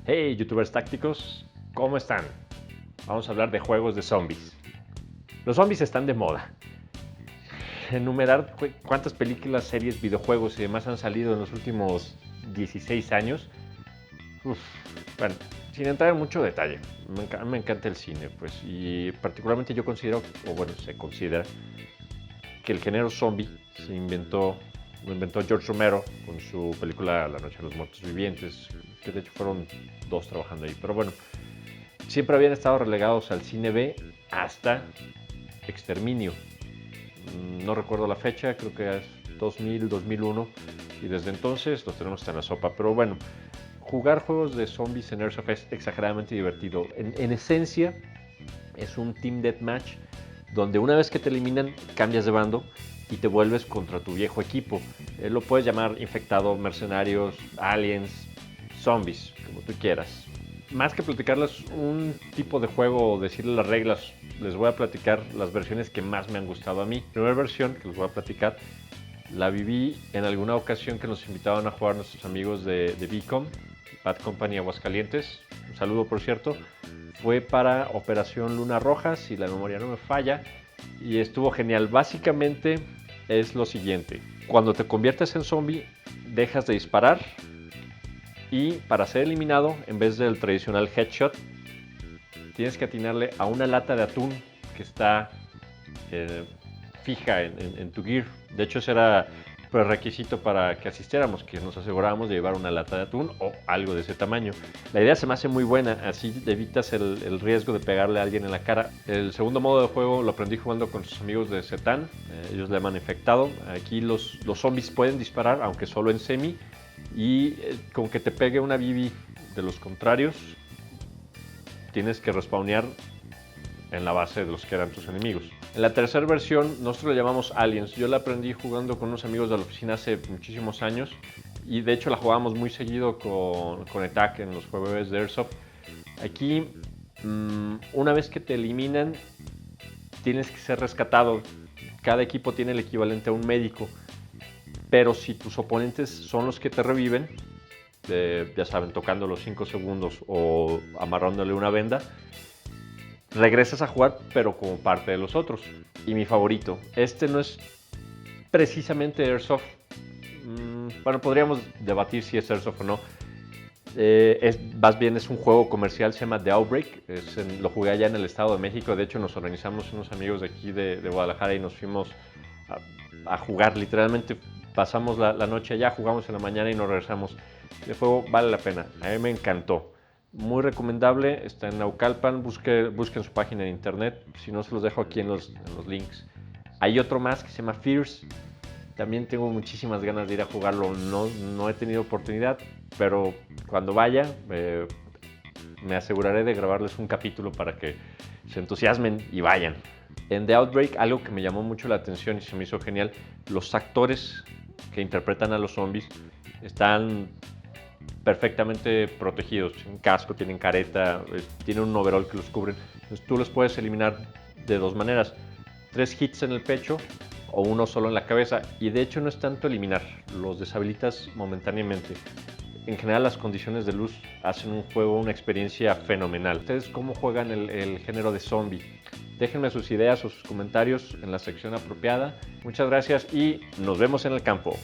Hey, youtubers tácticos, ¿cómo están? Vamos a hablar de juegos de zombies. Los zombies están de moda. Enumerar cuántas películas, series, videojuegos y demás han salido en los últimos 16 años. Uf, bueno, sin entrar en mucho detalle, me encanta el cine, pues, y particularmente yo considero, o bueno, se considera que el género zombie lo inventó George Romero con su película La Noche de los Muertos Vivientes, que de hecho fueron dos trabajando ahí, pero bueno, siempre habían estado relegados al cine B hasta Exterminio. No recuerdo la fecha, creo que es 2000, 2001, y desde entonces los tenemos hasta en la sopa. Pero bueno, jugar juegos de zombies en Airsoft es exageradamente divertido. En esencia, es un Team Deathmatch donde una vez que te eliminan, cambias de bando y te vuelves contra tu viejo equipo. Lo puedes llamar infectado, mercenarios, aliens, zombies, como tú quieras. Más que platicarles un tipo de juego o decirles las reglas, les voy a platicar las versiones que más me han gustado a mí. La primera versión que les voy a platicar la viví en alguna ocasión que nos invitaban a jugar nuestros amigos de Beacom, Bad Company Aguascalientes. Un saludo, por cierto. Fue para Operación Luna Roja, si la memoria no me falla, y estuvo genial. Básicamente es lo siguiente: cuando te conviertes en zombie, dejas de disparar y para ser eliminado, en vez del tradicional headshot, tienes que atinarle a una lata de atún que está fija en tu gear. De hecho, ese era prerequisito para que asistiéramos, que nos asegurábamos de llevar una lata de atún o algo de ese tamaño. La idea se me hace muy buena, así evitas el riesgo de pegarle a alguien en la cara. El segundo modo de juego lo aprendí jugando con sus amigos de Setan, ellos le llaman infectado. Aquí los zombies pueden disparar, aunque solo en semi, y con que te pegue una BB de los contrarios, tienes que respawnear en la base de los que eran tus enemigos. En la tercera versión, nosotros le llamamos Aliens. Yo la aprendí jugando con unos amigos de la oficina hace muchísimos años y de hecho la jugábamos muy seguido con ETAC en los juegos de Airsoft. Aquí, una vez que te eliminan, tienes que ser rescatado. Cada equipo tiene el equivalente a un médico, pero si tus oponentes son los que te reviven, ya saben, tocando los 5 segundos o amarrándole una venda, regresas a jugar, pero como parte de los otros. Y mi favorito, este no es precisamente Airsoft. Bueno, podríamos debatir si es Airsoft o no. Más bien es un juego comercial, se llama The Outbreak. Lo jugué allá en el Estado de México. De hecho, nos organizamos unos amigos de aquí de Guadalajara y nos fuimos a jugar. Literalmente pasamos la noche allá, jugamos en la mañana y nos regresamos. El juego vale la pena, a mí me encantó. Muy recomendable, está en Naucalpan, busquen su página en internet, si no se los dejo aquí en los links. Hay otro más que se llama Fierce, también tengo muchísimas ganas de ir a jugarlo, no he tenido oportunidad, pero cuando vaya me aseguraré de grabarles un capítulo para que se entusiasmen y vayan. En The Outbreak, algo que me llamó mucho la atención y se me hizo genial, los actores que interpretan a los zombies están perfectamente protegidos, tienen casco, tienen careta, tienen un overall que los cubren. Entonces tú los puedes eliminar de dos maneras: 3 hits en el pecho o uno solo en la cabeza. Y de hecho no es tanto eliminar, los deshabilitas momentáneamente. En general las condiciones de luz hacen un juego, una experiencia fenomenal. ¿Ustedes cómo juegan el género de zombie? Déjenme sus ideas o sus comentarios en la sección apropiada. Muchas gracias y nos vemos en el campo.